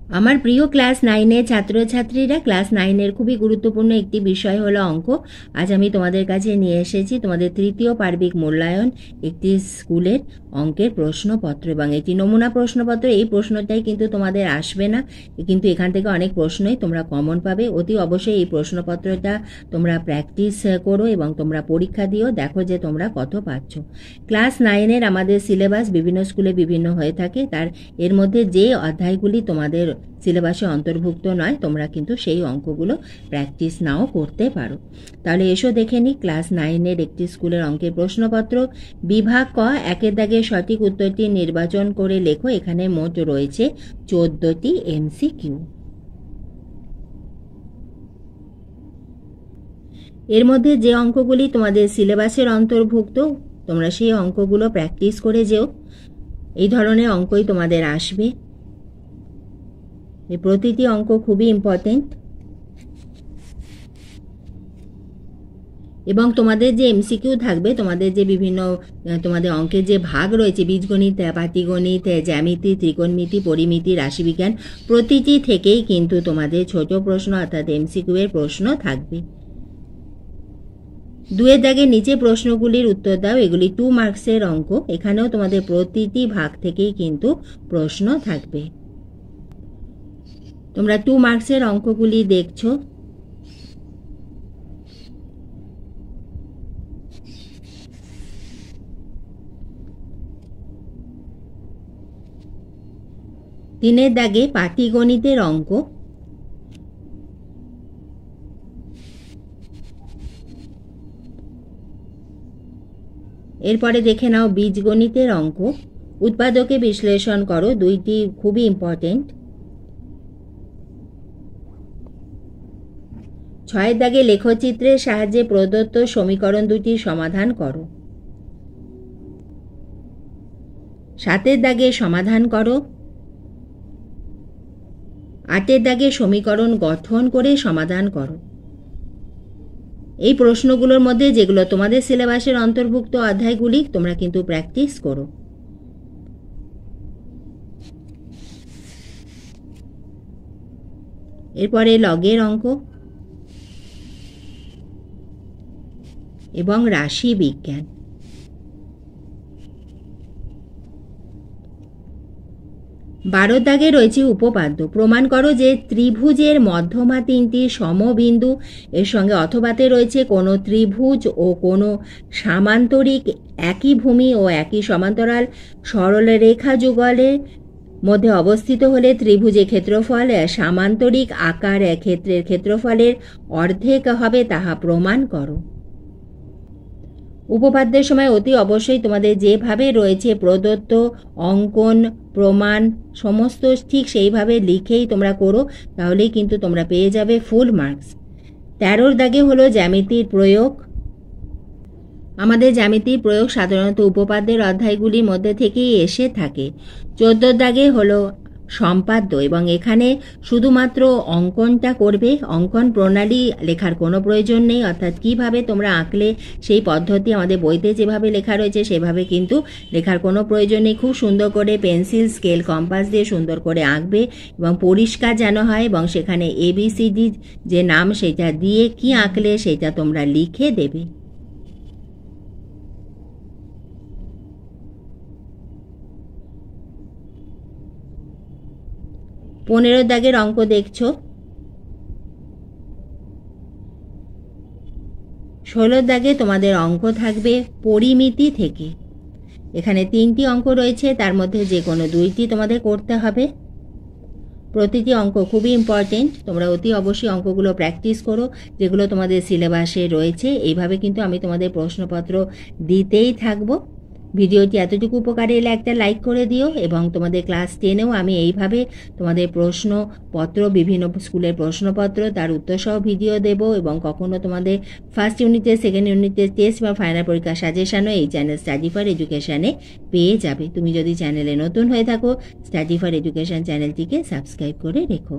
আমার প্রিয় ক্লাস 9-এর ছাত্রছাত্রীরা, ক্লাস 9-এর খুবই গুরুত্বপূর্ণ একটি বিষয় হলো অঙ্ক। আজ আমি তোমাদের কাছে নিয়ে এসেছি তোমাদের তৃতীয় পার্বিক মূল্যায়ন একটি স্কুলের অঙ্কের প্রশ্নপত্র এবং এটি নমুনা প্রশ্নপত্র। এই প্রশ্নটাই কিন্তু তোমাদের আসবে না, কিন্তু এখান থেকে অনেক প্রশ্নই তোমরা কমন পাবে। অতি অবশ্যই এই প্রশ্নপত্রটা তোমরা প্র্যাকটিস করো এবং তোমরা পরীক্ষা দিও, দেখো যে তোমরা কত পাচ্ছ। ক্লাস 9-এর আমাদের সিলেবাস বিভিন্ন স্কুলে বিভিন্ন হয়ে থাকে, এর মধ্যে যে অধ্যায়গুলি তোমাদের সিলেবাসে অন্তর্ভুক্ত নয় তোমরা কিন্তু সেই অঙ্কগুলো প্র্যাকটিস নাও করতে পারো। তাহলে এসো দেখে নিই ক্লাস 9-এর একটি স্কুলের অঙ্কের প্রশ্নপত্র। বিভাগ ক, একের দাগে সঠিক উত্তরটি নির্বাচন করে লেখো। এখানে মোট রয়েছে 14টি MCQ। এর মধ্যে যে অঙ্কগুলি তোমাদের সিলেবাসের অন্তর্ভুক্ত তোমরা সেই অঙ্কগুলো প্র্যাকটিস করে যেও। এই ধরনের অঙ্কই তোমাদের আসবে। প্রতিটি অঙ্ক খুবই ইম্পর্টেন্ট এবং তোমাদের যে MCQ থাকবে, তোমাদের যে বিভিন্ন তোমাদের অঙ্কের যে ভাগ রয়েছে বীজগণিত, পাটিগণিত, জ্যামিতি, ত্রিকোণমিতি, পরিমিতি, রাশিবিজ্ঞান, প্রতিটি থেকেই কিন্তু তোমাদের ছোট প্রশ্ন অর্থাৎ MCQ এর প্রশ্ন থাকবে। 2-এর দাগের নিচে প্রশ্নগুলির উত্তর দাও, এগুলি 2 মার্কসের অঙ্ক। এখানেও তোমাদের প্রতিটি ভাগ থেকেই কিন্তু প্রশ্ন থাকবে। তোমরা 2 মার্কসের অঙ্কগুলি দেখছো। তিনের দাগে পাটিগণিতের অঙ্ক। এরপরে দেখে নাও বীজগণিতের অঙ্ক। উৎপাদকে বিশ্লেষণ করো, দুইটি খুবই ইম্পর্টেন্ট। 6-এর দাগে লেখচিত্রের সাহায্যে প্রদত্ত সমীকরণ দুটির সমাধান করো। 7-এর দাগে সমাধান করো। 8-এর দাগে সমীকরণ গঠন করে সমাধান করো। এই প্রশ্নগুলোর মধ্যে যেগুলো তোমাদের সিলেবাসের অন্তর্ভুক্ত অধ্যায়গুলি তোমরা কিন্তু প্র্যাকটিস করো। এরপরে লগের অঙ্ক এবং রাশি বিজ্ঞান। 12 দাগে রয়েছে উপপাদ্য। প্রমাণ করো যে ত্রিভুজের মধ্যমা 3টি সমবিন্দু এর সঙ্গে অথবাতে রয়েছে কোনো ত্রিভুজ ও কোনো সামান্তরিক একই ভূমি ও একই সমান্তরাল সরল রেখা যুগলের মধ্যে অবস্থিত হলে ত্রিভুজের ক্ষেত্রফল সামান্তরিক আকার ক্ষেত্রের ক্ষেত্রফলের অর্ধেক হবে, তাহা প্রমাণ করো। উপপাদ্যের সময় অতি অবশ্যই তোমাদের যেভাবে রয়েছে প্রদত্ত অঙ্কন প্রমাণ সমস্ত ঠিক সেইভাবে লিখেই তোমরা করো, তাহলেই কিন্তু তোমরা পেয়ে যাবে ফুল মার্কস। 13-র দাগে হলো জ্যামিতির প্রয়োগ। আমাদের জ্যামিতির প্রয়োগ সাধারণত উপপাদ্যের অধ্যায়গুলির মধ্যে থেকেই এসে থাকে। 14-র দাগে হলো সম্পাদ্য এবং এখানে শুধুমাত্র অঙ্কনটা করবে, অঙ্কন প্রণালী লেখার কোনো প্রয়োজন নেই, অর্থাৎ কিভাবে তোমরা আঁকলে সেই পদ্ধতি আমাদের বইতে যেভাবে লেখা রয়েছে সেভাবে কিন্তু লেখার কোনো প্রয়োজন নেই। খুব সুন্দর করে পেন্সিল, স্কেল, কম্পাস দিয়ে সুন্দর করে আঁকবে এবং পরিষ্কার যেন হয় এবং সেখানে ABCD যে নাম সেটা দিয়ে কি আঁকলে সেটা তোমরা লিখে দেবে। 15 দাগের অঙ্ক দেখছো। 16 দাগে তোমাদের অঙ্ক থাকবে পরিমিতি থেকে। এখানে 3টি অঙ্ক রয়েছে, তার মধ্যে যে কোনো 2টি তোমাদের করতে হবে। প্রতিটি অঙ্ক খুবই ইম্পর্টেন্ট, তোমরা অতি অবশ্যই অঙ্কগুলো প্র্যাকটিস করো যেগুলো তোমাদের সিলেবাসে রয়েছে। এইভাবে কিন্তু আমি তোমাদের প্রশ্নপত্র দিতেই থাকবো। ভিডিওটি এতটুকু উপকারে এলে একটা লাইক করে দিও এবং তোমাদের ক্লাস 10-এও আমি এইভাবে তোমাদের প্রশ্নপত্র, বিভিন্ন স্কুলের প্রশ্নপত্র তার উত্তরসহ ভিডিও দেব এবং কখনো তোমাদের ফার্স্ট ইউনিটের, সেকেন্ড ইউনিটের টেস্ট বা ফাইনাল পরীক্ষার সাজেশনও এই চ্যানেল স্টাডি ফর এডুকেশানে পেয়ে যাবে। তুমি যদি চ্যানেলে নতুন হয়ে থাকো, স্টাডি ফর এডুকেশান চ্যানেলটিকে সাবস্ক্রাইব করে রেখো।